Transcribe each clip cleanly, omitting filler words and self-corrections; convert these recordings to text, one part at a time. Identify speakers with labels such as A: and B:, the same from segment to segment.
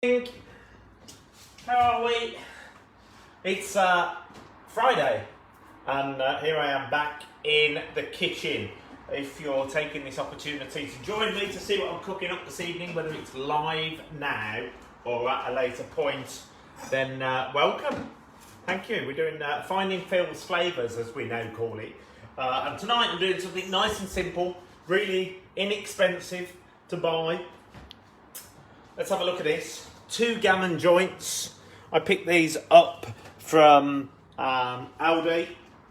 A: How are we? It's Friday, and here I am back in the kitchen. If you're taking this opportunity to join me to see what I'm cooking up this evening, whether it's live now or at a later point, then welcome. Thank you. We're doing Finding Phil's Flavours, as we now call it. And tonight I'm doing something nice and simple, really inexpensive to buy. Let's have a look at this. 2 gammon joints. I picked these up from Aldi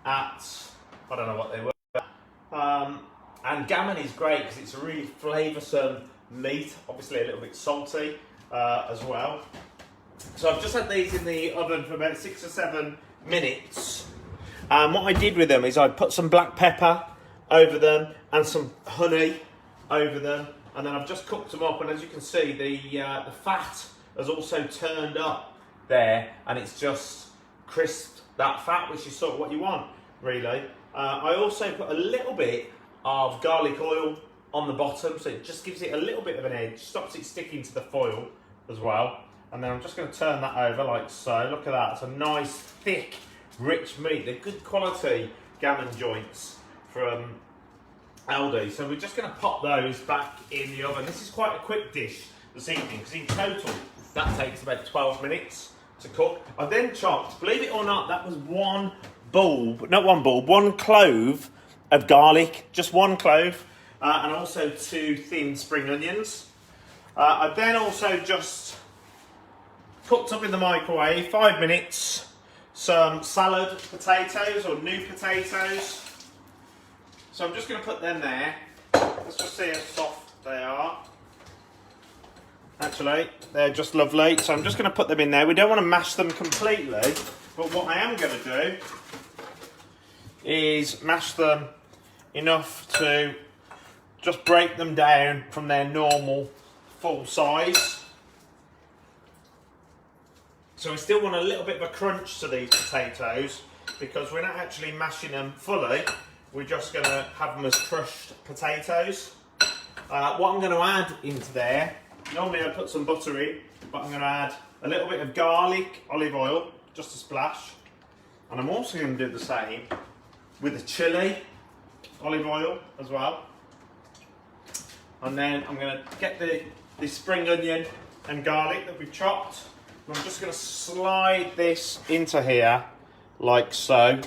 A: at, I don't know what they were. And gammon is great because it's a really flavoursome meat, obviously a little bit salty as well. So I've just had these in the oven for about 6 or 7 minutes. What I did with them is I put some black pepper over them and some honey over them. And then I've just cooked them up, and as you can see, the fat has also turned up there, and it's just crisped that fat, which is sort of what you want, really. I also put a little bit of garlic oil on the bottom, so it just gives it a little bit of an edge, stops it sticking to the foil as well. And then I'm just going to turn that over like so. Look at that, it's a nice, thick, rich meat. They're good quality gammon joints from Aldi. So we're just going to pop those back in the oven. This is quite a quick dish this evening because in total that takes about 12 minutes to cook. I then chopped, believe it or not, that was one clove of garlic, just one clove, and also 2 thin spring onions. I then also just cooked up in the microwave 5 minutes some salad potatoes or new potatoes. So I'm just going to put them there. Let's just see how soft they are. Actually, they're just lovely. So I'm just going to put them in there. We don't want to mash them completely, but what I am going to do is mash them enough to just break them down from their normal full size. So we still want a little bit of a crunch to these potatoes because we're not actually mashing them fully. We're just going to have them as crushed potatoes. What I'm going to add into there, normally I put some butter in, but I'm going to add a little bit of garlic, olive oil, just a splash. And I'm also going to do the same with the chilli, olive oil as well. And then I'm going to get the spring onion and garlic that we've chopped. And I'm just going to slide this into here like so.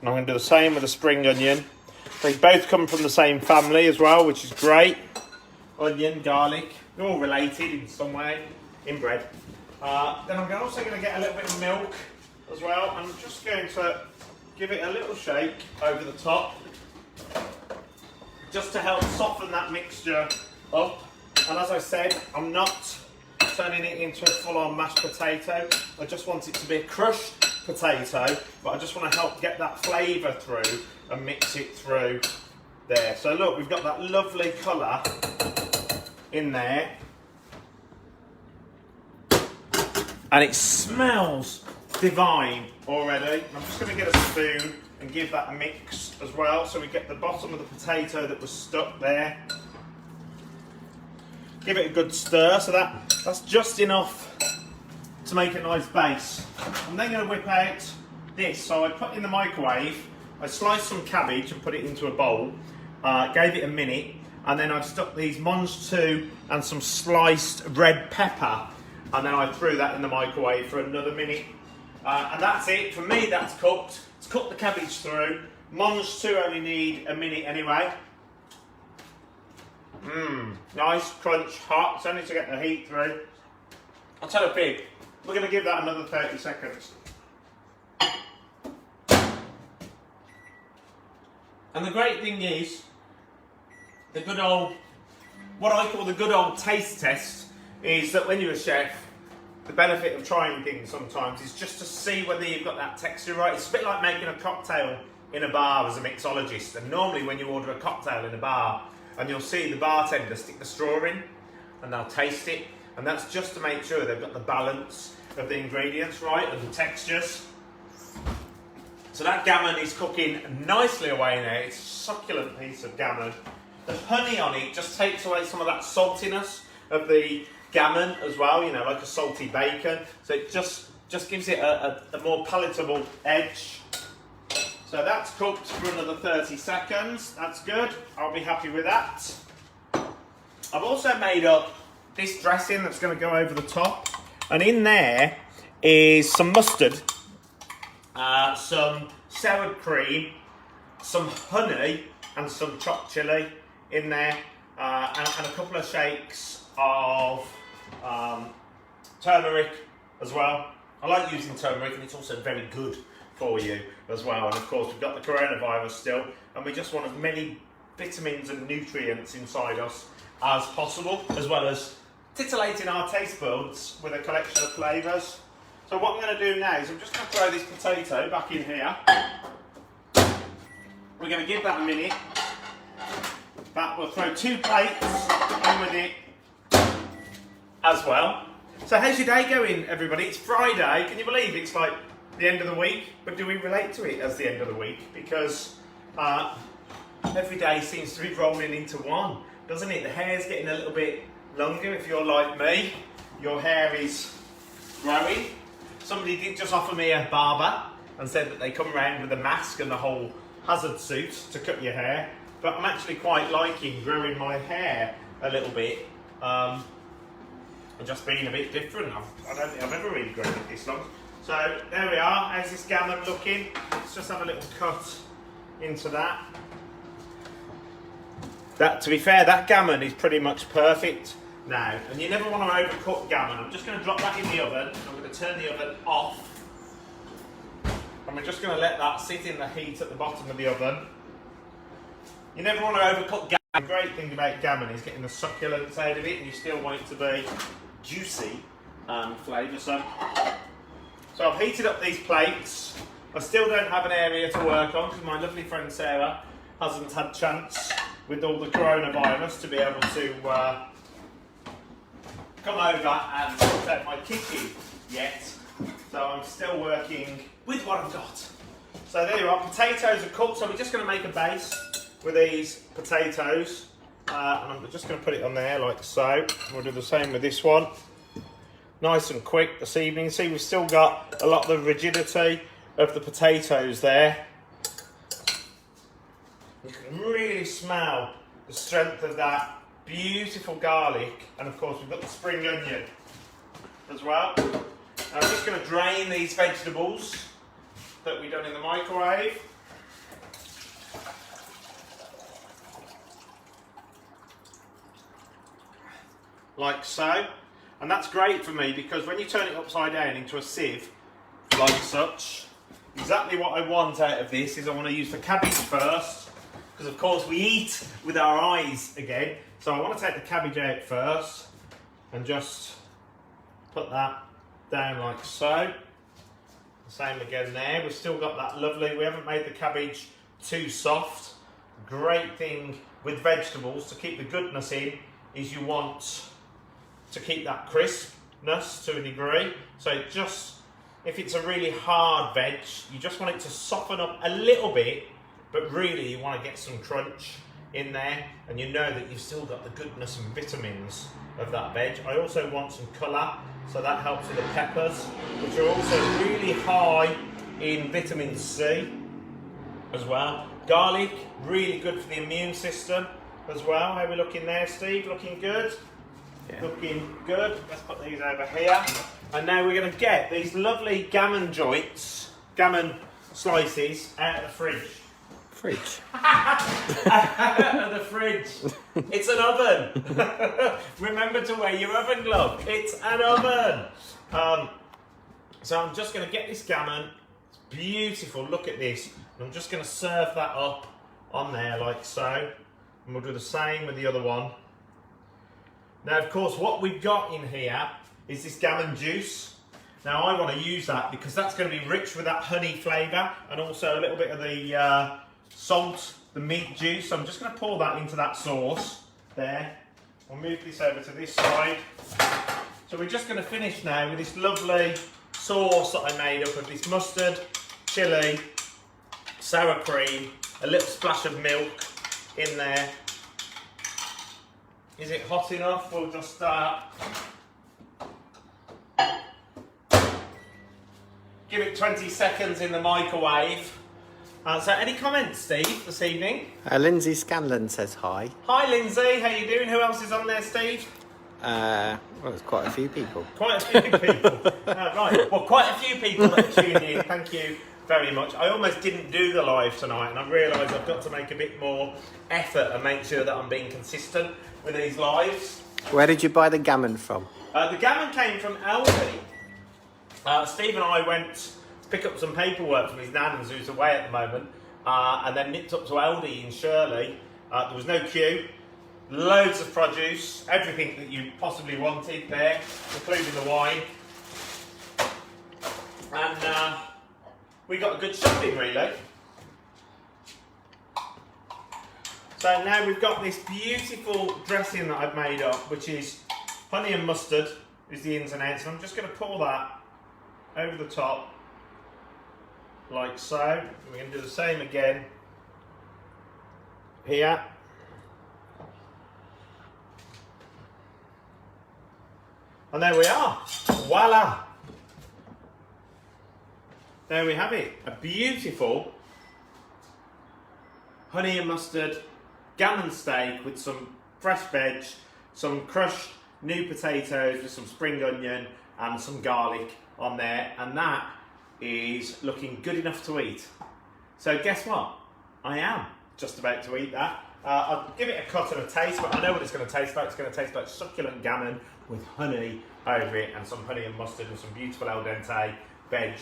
A: And I'm going to do the same with the spring onion. They both come from the same family as well, which is great. Onion, garlic, they're all related in some way, inbred. Then I'm also going to get a little bit of milk as well. I'm just going to give it a little shake over the top, just to help soften that mixture up. And as I said, I'm not turning it into a full-on mashed potato. I just want it to be a crushed potato, but I just want to help get that flavour through and mix it through there. So look, we've got that lovely colour in there, and it smells divine already. I'm just going to get a spoon and give that a mix as well, so we get the bottom of the potato that was stuck there. Give it a good stir, so that's just enough to make a nice base. I'm then going to whip out this. So I put in the microwave, I sliced some cabbage and put it into a bowl, gave it a minute, and then I stuck these Mons 2 and some sliced red pepper, and then I threw that in the microwave for another minute. And that's it. For me, that's cooked. It's cooked the cabbage through. Mons 2 only need a minute anyway. Nice, crunch, hot. It's only to get the heat through. I'll tell a pig. We're going to give that another 30 seconds. And the great thing is, the good old, what I call the good old taste test, is that when you're a chef, the benefit of trying things sometimes is just to see whether you've got that texture right. It's a bit like making a cocktail in a bar as a mixologist. And normally when you order a cocktail in a bar, and you'll see the bartender stick the straw in, and they'll taste it. And that's just to make sure they've got the balance of the ingredients right and the textures. So that gammon is cooking nicely away now. It's a succulent piece of gammon. The honey on it just takes away some of that saltiness of the gammon as well, you know, like a salty bacon. So it just gives it a more palatable edge. So that's cooked for another 30 seconds. That's good. I'll be happy with that. I've also made up this dressing that's going to go over the top. And in there is some mustard, some sour cream, some honey and some chopped chilli in there, and a couple of shakes of turmeric as well. I like using turmeric, and it's also very good for you as well. And of course we've got the coronavirus still, and we just want as many vitamins and nutrients inside us as possible, as well as titillating our taste buds with a collection of flavours. So what I'm going to do now is I'm just going to throw this potato back in here. We're going to give that a minute. We'll throw 2 plates in with it as well. So how's your day going, everybody? It's Friday. Can you believe it's like the end of the week? But do we relate to it as the end of the week? Because every day seems to be rolling into one, doesn't it? The hair's getting a little bit longer. If you're like me, your hair is growing. Somebody did just offer me a barber and said that they come around with a mask and the whole hazard suit to cut your hair. But I'm actually quite liking growing my hair a little bit. And just being a bit different. I don't think I've ever really grown it this long. So there we are. How's this gammon looking? Let's just have a little cut into that. To be fair, that gammon is pretty much perfect now. And you never want to overcook gammon. I'm just going to drop that in the oven. I'm going to turn the oven off. And we're just going to let that sit in the heat at the bottom of the oven. You never want to overcook gammon. The great thing about gammon is getting the succulence out of it, and you still want it to be juicy and flavoursome. So I've heated up these plates. I still don't have an area to work on because my lovely friend Sarah hasn't had chance with all the coronavirus to be able to come over and sort out my kitchen yet. So I'm still working with what I've got. So there you are, potatoes are cooked, so we're just going to make a base with these potatoes. And I'm just going to put it on there like so. We'll do the same with this one. Nice and quick this evening. See, we've still got a lot of the rigidity of the potatoes there. You can really smell the strength of that beautiful garlic. And of course we've got the spring onion as well. I'm just going to drain these vegetables that we've done in the microwave. Like so. And that's great for me because when you turn it upside down into a sieve, like such, exactly what I want out of this is I want to use the cabbage first, because of course we eat with our eyes again. So I want to take the cabbage out first and just put that down like so. The same again there. We've still got that lovely, we haven't made the cabbage too soft. Great thing with vegetables to keep the goodness in is you want to keep that crispness to a degree. So it just, if it's a really hard veg, you just want it to soften up a little bit, but really you want to get some crunch in there, and you know that you've still got the goodness and vitamins of that veg. I also want some colour, so that helps with the peppers, which are also really high in vitamin C as well. Garlic, really good for the immune system as well. How are we looking there, Steve? Looking good? Yeah. Looking good. Let's put these over here. And now we're going to get these lovely gammon joints, gammon slices out of the fridge. Out of the fridge. It's an oven. Remember to wear your oven glove. It's an oven. So I'm just going to get this gammon. It's beautiful. Look at this. And I'm just going to serve that up on there like so. And we'll do the same with the other one. Now, of course, what we've got in here is this gammon juice. Now, I want to use that because that's going to be rich with that honey flavour and also a little bit of the salt, the meat juice. So I'm just going to pour that into that sauce there. I'll move this over to this side. So we're just going to finish now with this lovely sauce that I made up of this mustard, chilli, sour cream, a little splash of milk in there. Is it hot enough? We'll just start give it 20 seconds in the microwave. So any comments, Steve, this evening?
B: Lindsay Scanlon says hi.
A: Hi, Lindsay. How you doing? Who else is on there, Steve?
B: Well, there's quite a few people.
A: Quite a few people. Right. Well, quite a few people that are tuning in. Thank you very much. I almost didn't do the live tonight, and I realised I've got to make a bit more effort and make sure that I'm being consistent with these lives.
B: Where did you buy the gammon from?
A: The gammon came from Aldi. Steve and I went to pick up some paperwork from his nan's, who's away at the moment, and then nipped up to Aldi in Shirley. There was no queue. Loads of produce, everything that you possibly wanted there, including the wine. And we got a good shopping, really. So now we've got this beautiful dressing that I've made up, which is honey and mustard, is the ins and outs. And I'm just going to pour that over the top, like so. And we're going to do the same again here. And there we are. Voila! There we have it. A beautiful honey and mustard gammon steak with some fresh veg, some crushed new potatoes with some spring onion and some garlic on there. And that is looking good enough to eat. So guess what? I am just about to eat that. I'll give it a cut and a taste, but I know what it's going to taste like. It's going to taste like succulent gammon with honey over it and some honey and mustard and some beautiful al dente veg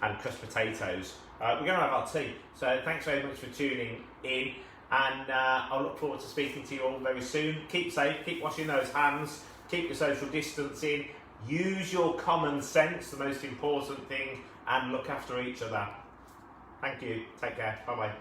A: and crushed potatoes. We're going to have our tea. So thanks very much for tuning in, and I'll look forward to speaking to you all very soon. Keep safe, keep washing those hands, keep your social distancing, use your common sense, the most important thing, and look after each other. Thank you. Take care. Bye-bye.